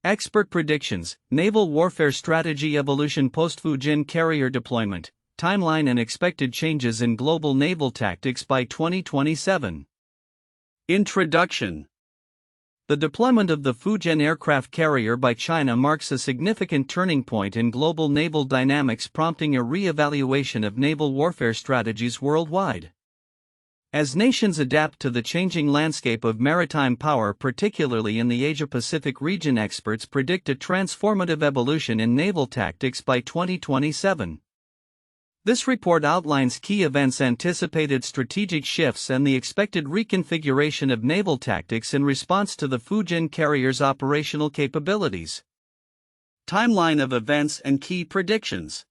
Expert predictions, naval warfare strategy evolution post-Fujian carrier deployment, timeline and expected changes in global naval tactics by 2027. Introduction. The deployment of the Fujian aircraft carrier by China marks a significant turning point in global naval dynamics, prompting a re-evaluation of naval warfare strategies worldwide. As nations adapt to the changing landscape of maritime power, particularly in the Asia-Pacific region, experts predict a transformative evolution in naval tactics by 2027. This report outlines key events, anticipated strategic shifts, and the expected reconfiguration of naval tactics in response to the Fujian carrier's operational capabilities. Timeline of events and key predictions.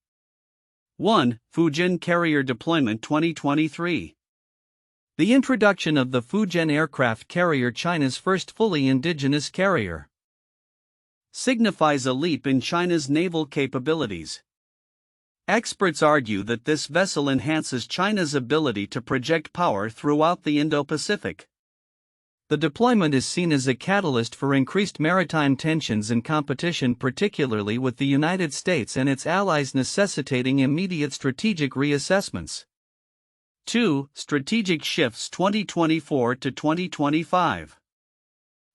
1. Fujian carrier deployment 2023. The introduction of the Fujian aircraft carrier, China's first fully indigenous carrier, signifies a leap in China's naval capabilities. Experts argue that this vessel enhances China's ability to project power throughout the Indo-Pacific. The deployment is seen as a catalyst for increased maritime tensions and competition, particularly with the United States and its allies, necessitating immediate strategic reassessments. 2. Strategic shifts 2024 to 2025.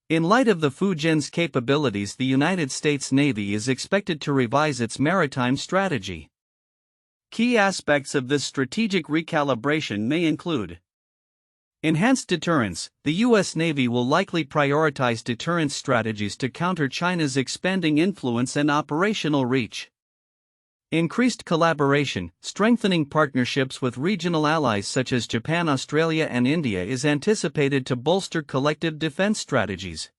In light of the Fujian's capabilities, the United States Navy is expected to revise its maritime strategy. Key aspects of this strategic recalibration may include enhanced deterrence. The U.S. Navy will likely prioritize deterrence strategies to counter China's expanding influence and operational reach. Increased collaboration. Strengthening partnerships with regional allies such as Japan, Australia, and India is anticipated to bolster collective defense strategies.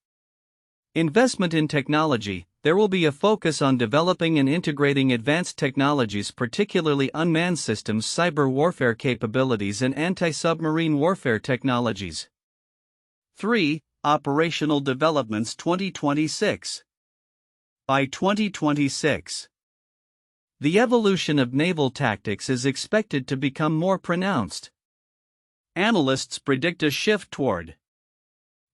Investment in technology. There will be a focus on developing and integrating advanced technologies, particularly unmanned systems, cyber warfare capabilities, and anti-submarine warfare technologies. 3. Operational developments 2026. By 2026, the evolution of naval tactics is expected to become more pronounced. Analysts predict a shift toward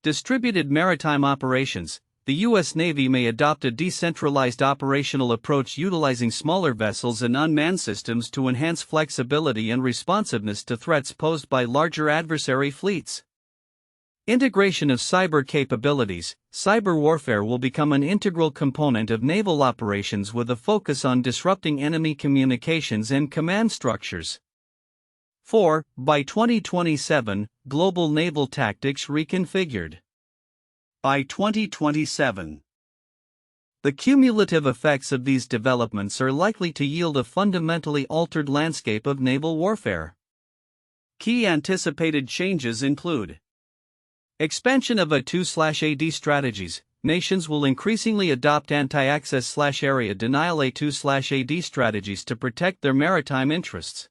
distributed maritime operations. The U.S. Navy may adopt a decentralized operational approach, utilizing smaller vessels and unmanned systems to enhance flexibility and responsiveness to threats posed by larger adversary fleets. Integration of cyber capabilities. Cyber warfare will become an integral component of naval operations, with a focus on disrupting enemy communications and command structures. 4. By 2027, global naval tactics reconfigured. By 2027, the cumulative effects of these developments are likely to yield a fundamentally altered landscape of naval warfare. Key anticipated changes include expansion of A2/AD strategies. Nations will increasingly adopt anti-access/area denial A2/AD strategies to protect their maritime interests.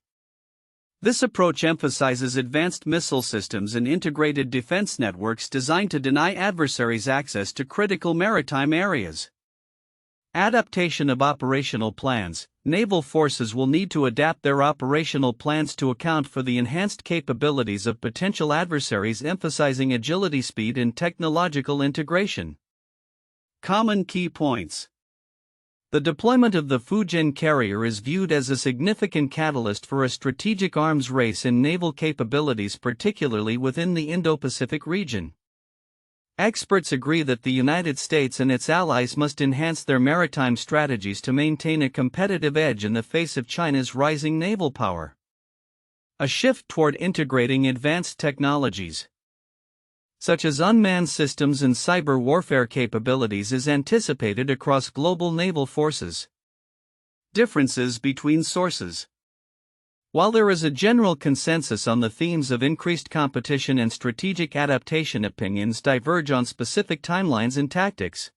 This approach emphasizes advanced missile systems and integrated defense networks designed to deny adversaries access to critical maritime areas. Adaptation of operational plans. Naval forces will need to adapt their operational plans to account for the enhanced capabilities of potential adversaries, emphasizing agility, speed, and technological integration. Common key points. The deployment of the Fujian carrier is viewed as a significant catalyst for a strategic arms race in naval capabilities, particularly within the Indo-Pacific region. Experts agree that the United States and its allies must enhance their maritime strategies to maintain a competitive edge in the face of China's rising naval power. A shift toward integrating advanced technologies, such as unmanned systems and cyber warfare capabilities, is anticipated across global naval forces. Differences between sources. While there is a general consensus on the themes of increased competition and strategic adaptation, opinions diverge on specific timelines and tactics.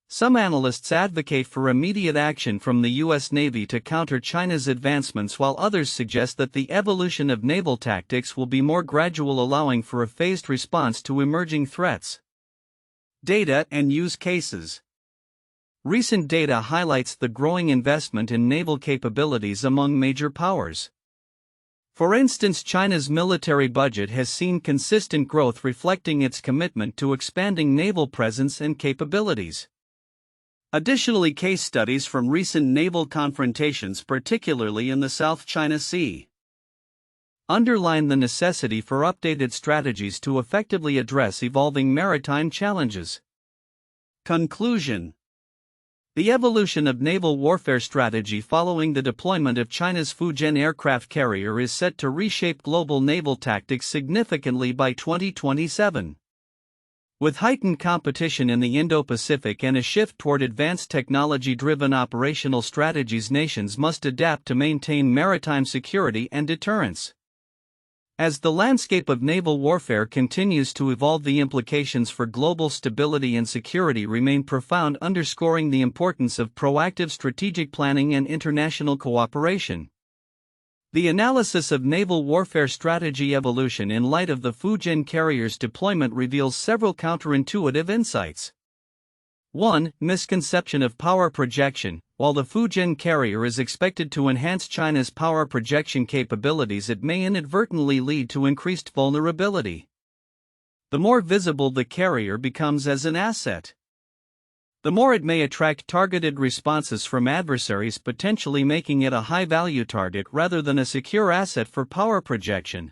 Some analysts advocate for immediate action from the U.S. Navy to counter China's advancements, while others suggest that the evolution of naval tactics will be more gradual, allowing for a phased response to emerging threats. Data and use cases. Recent data highlights the growing investment in naval capabilities among major powers. For instance, China's military budget has seen consistent growth, reflecting its commitment to expanding naval presence and capabilities. Additionally, case studies from recent naval confrontations, particularly in the South China Sea, underline the necessity for updated strategies to effectively address evolving maritime challenges. Conclusion: the evolution of naval warfare strategy following the deployment of China's Fujian aircraft carrier is set to reshape global naval tactics significantly by 2027. With heightened competition in the Indo-Pacific and a shift toward advanced technology-driven operational strategies, nations must adapt to maintain maritime security and deterrence. As the landscape of naval warfare continues to evolve, the implications for global stability and security remain profound, underscoring the importance of proactive strategic planning and international cooperation. The analysis of naval warfare strategy evolution in light of the Fujian carrier's deployment reveals several counterintuitive insights. 1. Misconception of power projection. While the Fujian carrier is expected to enhance China's power projection capabilities, it may inadvertently lead to increased vulnerability. The more visible the carrier becomes as an asset, the more it may attract targeted responses from adversaries, potentially making it a high-value target rather than a secure asset for power projection.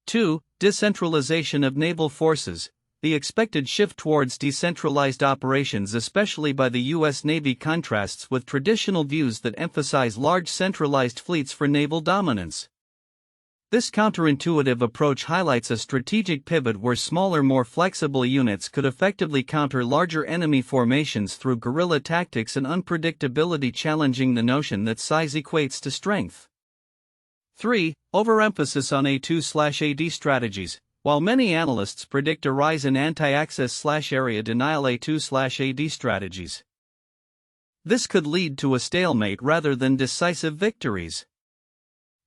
2. Decentralization of naval forces. The expected shift towards decentralized operations, especially by the U.S. Navy, contrasts with traditional views that emphasize large centralized fleets for naval dominance. This counterintuitive approach highlights a strategic pivot where smaller, more flexible units could effectively counter larger enemy formations through guerrilla tactics and unpredictability, challenging the notion that size equates to strength. 3. Overemphasis on A2/AD strategies. While many analysts predict a rise in anti-access/area denial A2/AD strategies, this could lead to a stalemate rather than decisive victories.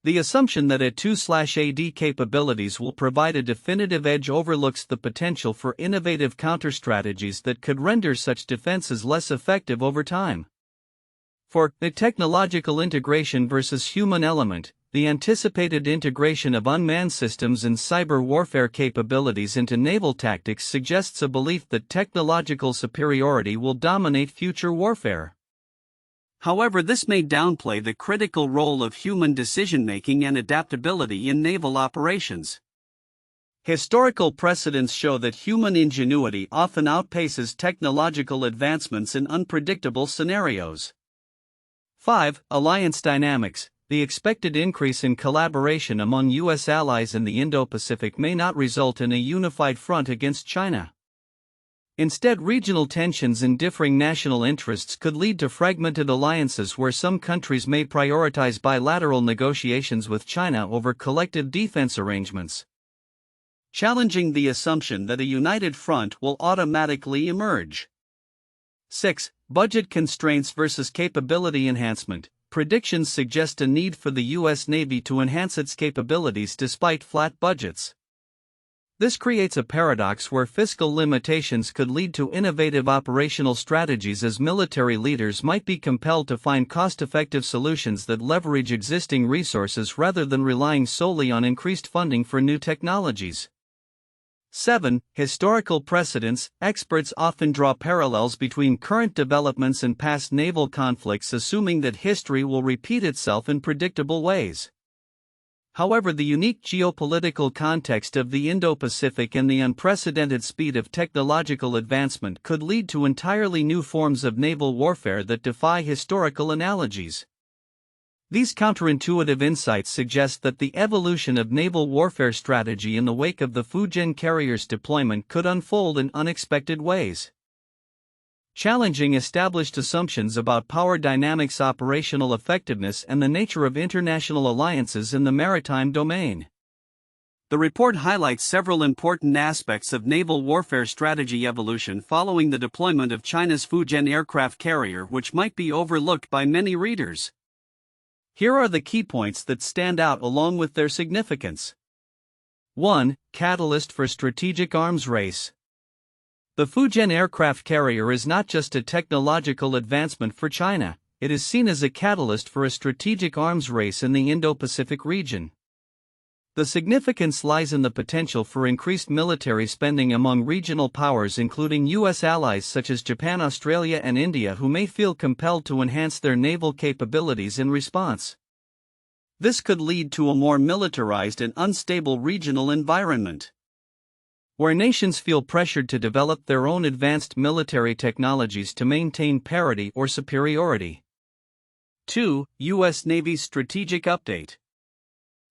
The assumption that A2/AD capabilities will provide a definitive edge overlooks the potential for innovative counter-strategies that could render such defenses less effective over time. 4. The technological integration versus human element. The anticipated integration of unmanned systems and cyber warfare capabilities into naval tactics suggests a belief that technological superiority will dominate future warfare. However, this may downplay the critical role of human decision-making and adaptability in naval operations. Historical precedents show that human ingenuity often outpaces technological advancements in unpredictable scenarios. 5. Alliance dynamics. The expected increase in collaboration among U.S. allies in the Indo-Pacific may not result in a unified front against China. Instead, regional tensions and differing national interests could lead to fragmented alliances where some countries may prioritize bilateral negotiations with China over collective defense arrangements, challenging the assumption that a united front will automatically emerge. 6. Budget constraints versus capability enhancement. Predictions suggest a need for the U.S. Navy to enhance its capabilities despite flat budgets. This creates a paradox where fiscal limitations could lead to innovative operational strategies, as military leaders might be compelled to find cost-effective solutions that leverage existing resources rather than relying solely on increased funding for new technologies. 7. Historical precedents. Experts often draw parallels between current developments and past naval conflicts, assuming that history will repeat itself in predictable ways. However, the unique geopolitical context of the Indo-Pacific and the unprecedented speed of technological advancement could lead to entirely new forms of naval warfare that defy historical analogies. These counterintuitive insights suggest that the evolution of naval warfare strategy in the wake of the Fujian carrier's deployment could unfold in unexpected ways, challenging established assumptions about power dynamics, operational effectiveness, and the nature of international alliances in the maritime domain. The report highlights several important aspects of naval warfare strategy evolution following the deployment of China's Fujian aircraft carrier, which might be overlooked by many readers. Here are the key points that stand out along with their significance. 1. Catalyst for strategic arms race. The Fujian aircraft carrier is not just a technological advancement for China, it is seen as a catalyst for a strategic arms race in the Indo-Pacific region. The significance lies in the potential for increased military spending among regional powers, including U.S. allies such as Japan, Australia, and India, who may feel compelled to enhance their naval capabilities in response. This could lead to a more militarized and unstable regional environment, where nations feel pressured to develop their own advanced military technologies to maintain parity or superiority. 2. U.S. Navy's strategic update.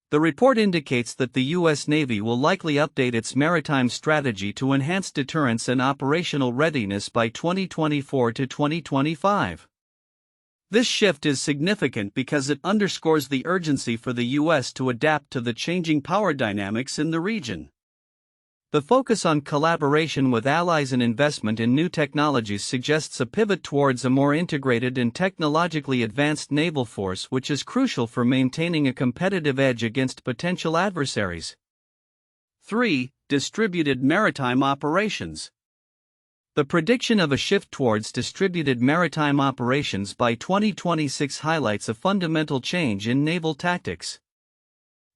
The report indicates that the U.S. Navy will likely update its maritime strategy to enhance deterrence and operational readiness by 2024 to 2025. This shift is significant because it underscores the urgency for the U.S. to adapt to the changing power dynamics in the region. The focus on collaboration with allies and investment in new technologies suggests a pivot towards a more integrated and technologically advanced naval force, which is crucial for maintaining a competitive edge against potential adversaries. 3. Distributed maritime operations. The prediction of a shift towards distributed maritime operations by 2026 highlights a fundamental change in naval tactics.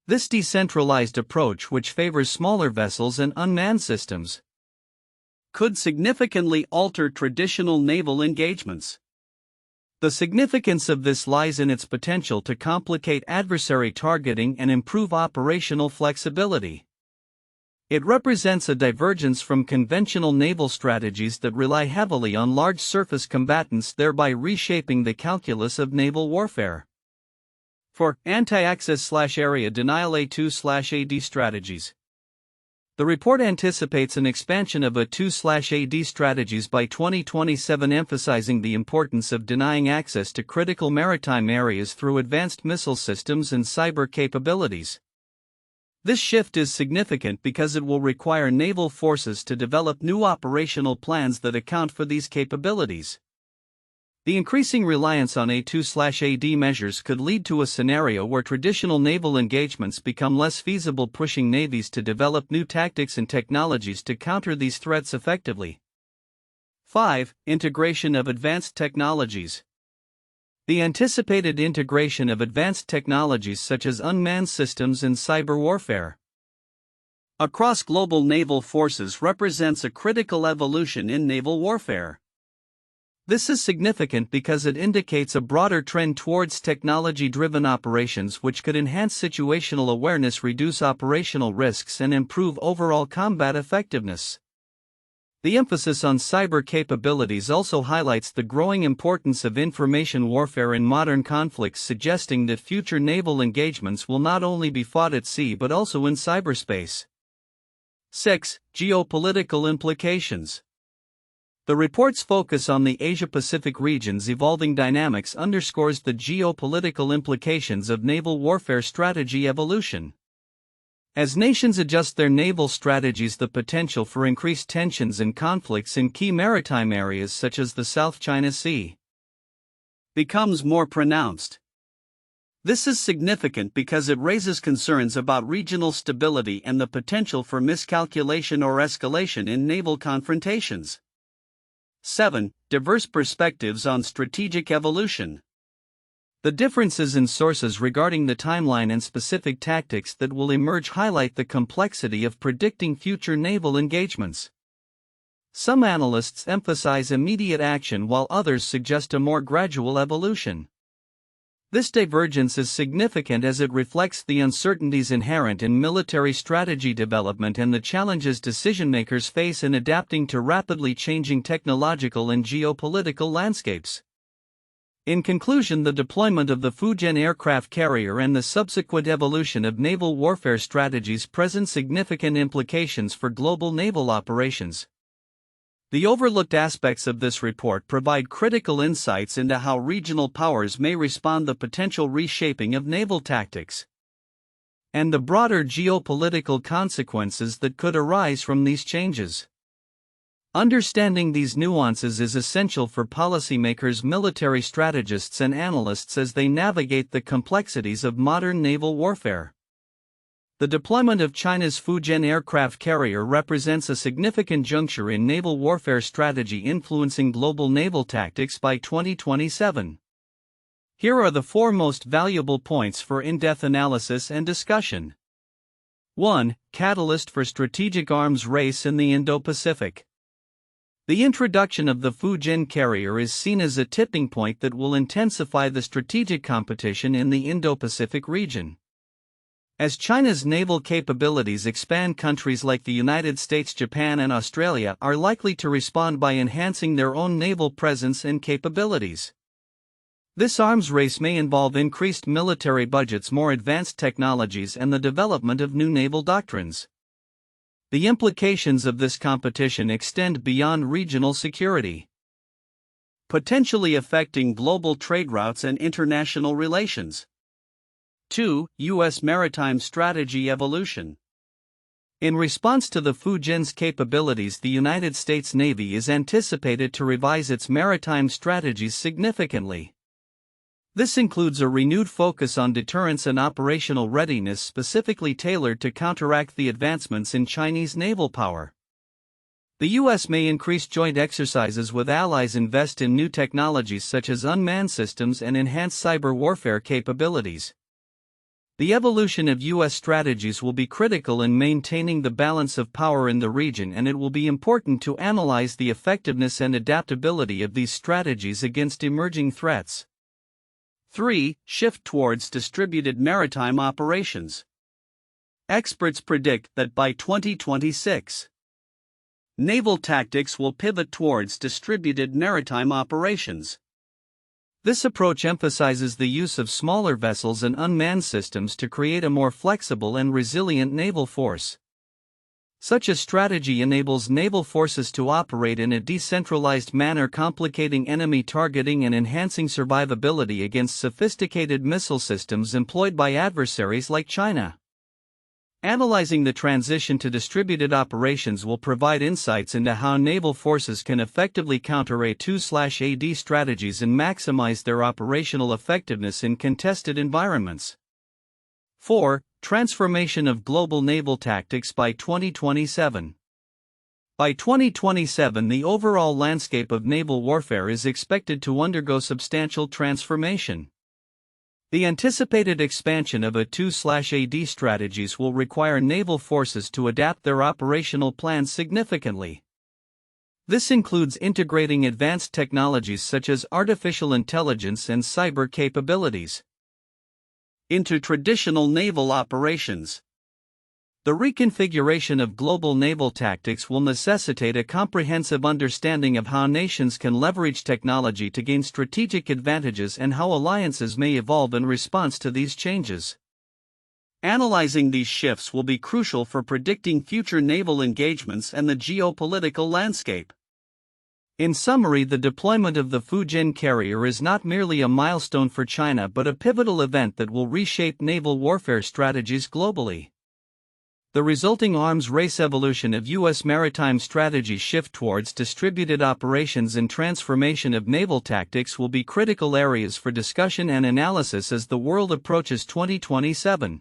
This decentralized approach, which favors smaller vessels and unmanned systems, could significantly alter traditional naval engagements. The significance of this lies in its potential to complicate adversary targeting and improve operational flexibility. It represents a divergence from conventional naval strategies that rely heavily on large surface combatants, thereby reshaping the calculus of naval warfare. For anti-access/area denial A2/AD strategies. The report anticipates an expansion of A2/AD strategies by 2027, emphasizing the importance of denying access to critical maritime areas through advanced missile systems and cyber capabilities. This shift is significant because it will require naval forces to develop new operational plans that account for these capabilities. The increasing reliance on A2/AD measures could lead to a scenario where traditional naval engagements become less feasible, pushing navies to develop new tactics and technologies to counter these threats effectively. 5. Integration of advanced technologies. The anticipated integration of advanced technologies such as unmanned systems and cyber warfare across global naval forces represents a critical evolution in naval warfare. This is significant because it indicates a broader trend towards technology-driven operations, which could enhance situational awareness, reduce operational risks, and improve overall combat effectiveness. The emphasis on cyber capabilities also highlights the growing importance of information warfare in modern conflicts, suggesting that future naval engagements will not only be fought at sea but also in cyberspace. 6. Geopolitical implications. The report's focus on the Asia-Pacific region's evolving dynamics underscores the geopolitical implications of naval warfare strategy evolution. As nations adjust their naval strategies, the potential for increased tensions and conflicts in key maritime areas such as the South China Sea becomes more pronounced. This is significant because it raises concerns about regional stability and the potential for miscalculation or escalation in naval confrontations. 7. Diverse perspectives on strategic evolution. The differences in sources regarding the timeline and specific tactics that will emerge highlight the complexity of predicting future naval engagements. Some analysts emphasize immediate action while others suggest a more gradual evolution. This divergence is significant as it reflects the uncertainties inherent in military strategy development and the challenges decision-makers face in adapting to rapidly changing technological and geopolitical landscapes. In conclusion, the deployment of the Fujian aircraft carrier and the subsequent evolution of naval warfare strategies present significant implications for global naval operations. The overlooked aspects of this report provide critical insights into how regional powers may respond to the potential reshaping of naval tactics and the broader geopolitical consequences that could arise from these changes. Understanding these nuances is essential for policymakers, military strategists, and analysts as they navigate the complexities of modern naval warfare. The deployment of China's Fujian aircraft carrier represents a significant juncture in naval warfare strategy, influencing global naval tactics by 2027. Here are the 4 most valuable points for in-depth analysis and discussion. 1. Catalyst for strategic arms race in the Indo-Pacific. The introduction of the Fujian carrier is seen as a tipping point that will intensify the strategic competition in the Indo-Pacific region. As China's naval capabilities expand, countries like the United States, Japan, and Australia are likely to respond by enhancing their own naval presence and capabilities. This arms race may involve increased military budgets, more advanced technologies, and the development of new naval doctrines. The implications of this competition extend beyond regional security, potentially affecting global trade routes and international relations. 2. U.S. maritime strategy evolution. In response to the Fujian's capabilities, the United States Navy is anticipated to revise its maritime strategies significantly. This includes a renewed focus on deterrence and operational readiness specifically tailored to counteract the advancements in Chinese naval power. The U.S. may increase joint exercises with allies, invest in new technologies such as unmanned systems, and enhance cyber warfare capabilities. The evolution of U.S. strategies will be critical in maintaining the balance of power in the region, and it will be important to analyze the effectiveness and adaptability of these strategies against emerging threats. 3. Shift towards distributed maritime operations. Experts predict that by 2026, naval tactics will pivot towards distributed maritime operations. This approach emphasizes the use of smaller vessels and unmanned systems to create a more flexible and resilient naval force. Such a strategy enables naval forces to operate in a decentralized manner, complicating enemy targeting and enhancing survivability against sophisticated missile systems employed by adversaries like China. Analyzing the transition to distributed operations will provide insights into how naval forces can effectively counter A2/AD strategies and maximize their operational effectiveness in contested environments. 4. Transformation of global naval tactics by 2027. By 2027, the overall landscape of naval warfare is expected to undergo substantial transformation. The anticipated expansion of A2/AD strategies will require naval forces to adapt their operational plans significantly. This includes integrating advanced technologies such as artificial intelligence and cyber capabilities into traditional naval operations. The reconfiguration of global naval tactics will necessitate a comprehensive understanding of how nations can leverage technology to gain strategic advantages and how alliances may evolve in response to these changes. Analyzing these shifts will be crucial for predicting future naval engagements and the geopolitical landscape. In summary, the deployment of the Fujian carrier is not merely a milestone for China but a pivotal event that will reshape naval warfare strategies globally. The resulting arms race evolution of U.S. maritime strategy, shift towards distributed operations, and transformation of naval tactics will be critical areas for discussion and analysis as the world approaches 2027.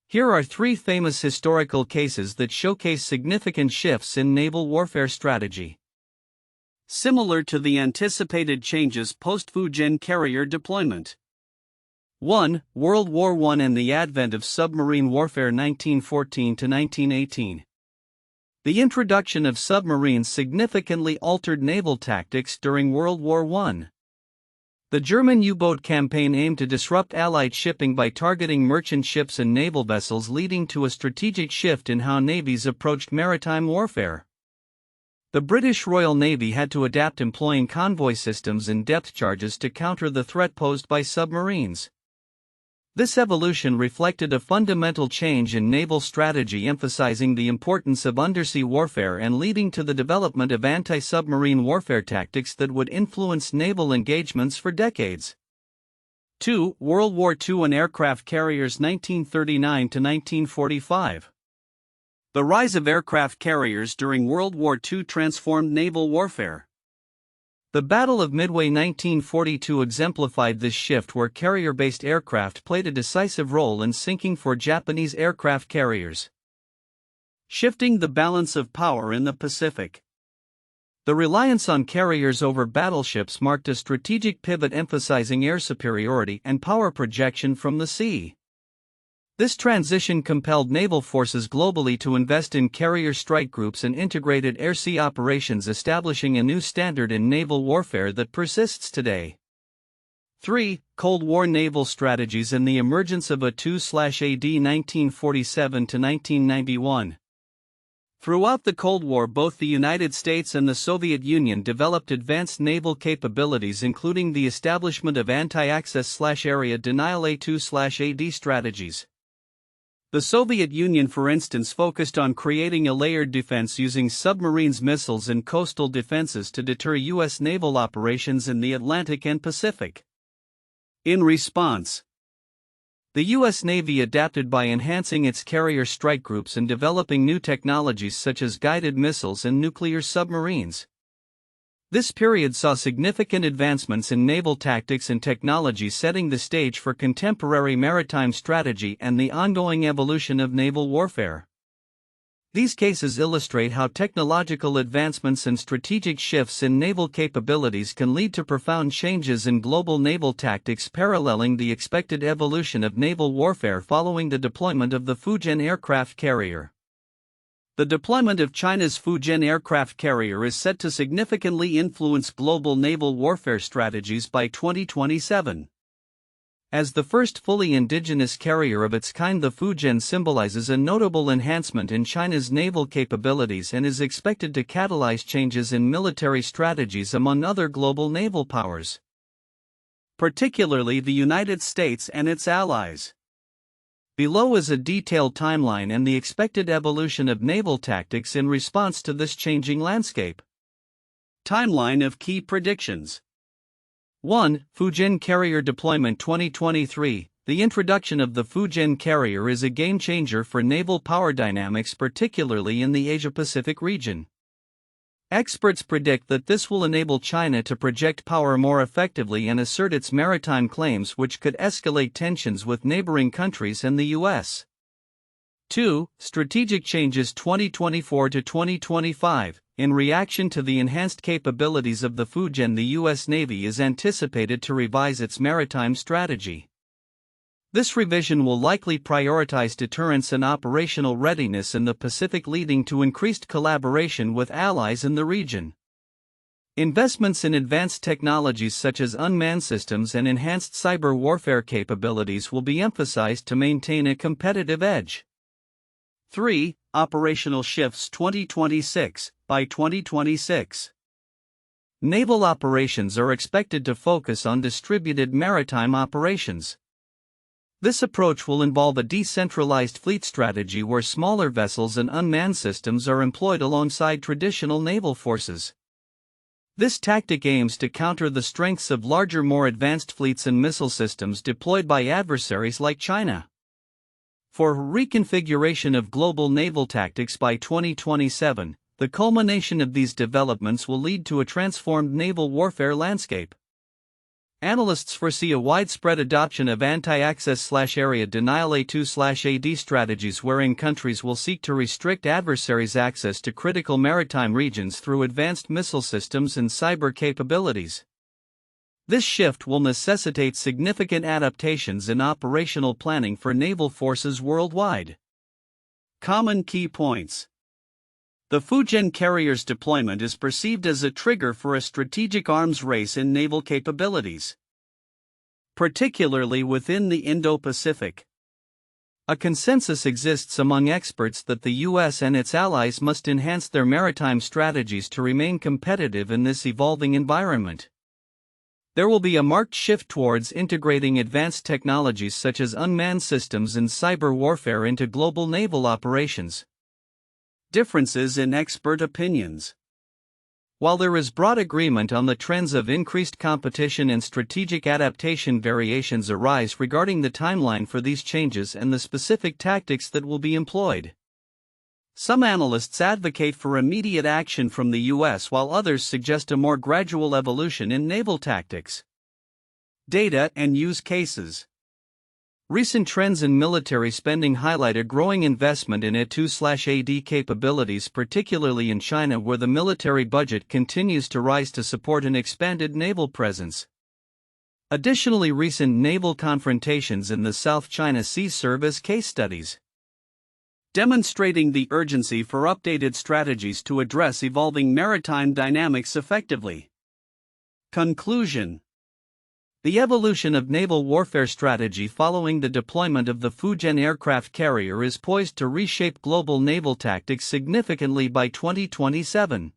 Here are 3 famous historical cases that showcase significant shifts in naval warfare strategy, similar to the anticipated changes post-Fujian carrier deployment. 1. World War I and the advent of submarine warfare 1914 to 1918. The introduction of submarines significantly altered naval tactics during World War I. The German U-boat campaign aimed to disrupt Allied shipping by targeting merchant ships and naval vessels, leading to a strategic shift in how navies approached maritime warfare. The British Royal Navy had to adapt, employing convoy systems and depth charges to counter the threat posed by submarines. This evolution reflected a fundamental change in naval strategy, emphasizing the importance of undersea warfare and leading to the development of anti-submarine warfare tactics that would influence naval engagements for decades. 2. World War II and aircraft carriers 1939 to 1945. The rise of aircraft carriers during World War II transformed naval warfare. The Battle of Midway 1942 exemplified this shift, where carrier-based aircraft played a decisive role in sinking for Japanese aircraft carriers, shifting the balance of power in the Pacific. The reliance on carriers over battleships marked a strategic pivot, emphasizing air superiority and power projection from the sea. This transition compelled naval forces globally to invest in carrier strike groups and integrated air-sea operations, establishing a new standard in naval warfare that persists today. 3. Cold War naval strategies and the emergence of a 2/AD 1947 to 1991. Throughout the Cold War, both the United States and the Soviet Union developed advanced naval capabilities, including the establishment of anti-access/area denial A2/AD strategies. The Soviet Union, for instance, focused on creating a layered defense using submarines, missiles, and coastal defenses to deter U.S. naval operations in the Atlantic and Pacific. In response, the U.S. Navy adapted by enhancing its carrier strike groups and developing new technologies such as guided missiles and nuclear submarines. This period saw significant advancements in naval tactics and technology, setting the stage for contemporary maritime strategy and the ongoing evolution of naval warfare. These cases illustrate how technological advancements and strategic shifts in naval capabilities can lead to profound changes in global naval tactics, paralleling the expected evolution of naval warfare following the deployment of the Fujian aircraft carrier. The deployment of China's Fujian aircraft carrier is set to significantly influence global naval warfare strategies by 2027. As the first fully indigenous carrier of its kind, the Fujian symbolizes a notable enhancement in China's naval capabilities and is expected to catalyze changes in military strategies among other global naval powers, particularly the United States and its allies. Below is a detailed timeline and the expected evolution of naval tactics in response to this changing landscape. Timeline of key predictions. 1. Fujian carrier deployment 2023. The introduction of the Fujian carrier is a game-changer for naval power dynamics, particularly in the Asia-Pacific region. Experts predict that this will enable China to project power more effectively and assert its maritime claims, which could escalate tensions with neighboring countries and the U.S. 2. Strategic changes 2024 to 2025. In reaction to the enhanced capabilities of the Fujian, the U.S. Navy is anticipated to revise its maritime strategy. This revision will likely prioritize deterrence and operational readiness in the Pacific, leading to increased collaboration with allies in the region. Investments in advanced technologies such as unmanned systems and enhanced cyber warfare capabilities will be emphasized to maintain a competitive edge. 3. Operational shifts 2026. By 2026, naval operations are expected to focus on distributed maritime operations. This approach will involve a decentralized fleet strategy where smaller vessels and unmanned systems are employed alongside traditional naval forces. This tactic aims to counter the strengths of larger, more advanced fleets and missile systems deployed by adversaries like China. For reconfiguration of global naval tactics by 2027, the culmination of these developments will lead to a transformed naval warfare landscape. Analysts foresee a widespread adoption of anti-access/area denial A2/AD strategies, wherein countries will seek to restrict adversaries' access to critical maritime regions through advanced missile systems and cyber capabilities. This shift will necessitate significant adaptations in operational planning for naval forces worldwide. Common key points. The Fujian carrier's deployment is perceived as a trigger for a strategic arms race in naval capabilities, particularly within the Indo-Pacific. A consensus exists among experts that the U.S. and its allies must enhance their maritime strategies to remain competitive in this evolving environment. There will be a marked shift towards integrating advanced technologies such as unmanned systems and cyber warfare into global naval operations. Differences in expert opinions. While there is broad agreement on the trends of increased competition and strategic adaptation, variations arise regarding the timeline for these changes and the specific tactics that will be employed. Some analysts advocate for immediate action from the U.S., while others suggest a more gradual evolution in naval tactics. Data and use cases. Recent trends in military spending highlight a growing investment in A2/AD capabilities, particularly in China, where the military budget continues to rise to support an expanded naval presence. Additionally, recent naval confrontations in the South China Sea serve as case studies, demonstrating the urgency for updated strategies to address evolving maritime dynamics effectively. Conclusion: the evolution of naval warfare strategy following the deployment of the Fujian aircraft carrier is poised to reshape global naval tactics significantly by 2027.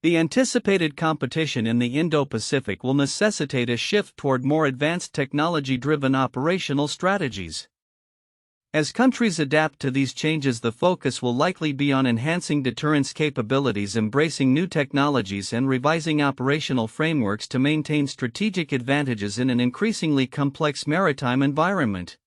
The anticipated competition in the Indo-Pacific will necessitate a shift toward more advanced technology-driven operational strategies. As countries adapt to these changes, the focus will likely be on enhancing deterrence capabilities, embracing new technologies, and revising operational frameworks to maintain strategic advantages in an increasingly complex maritime environment.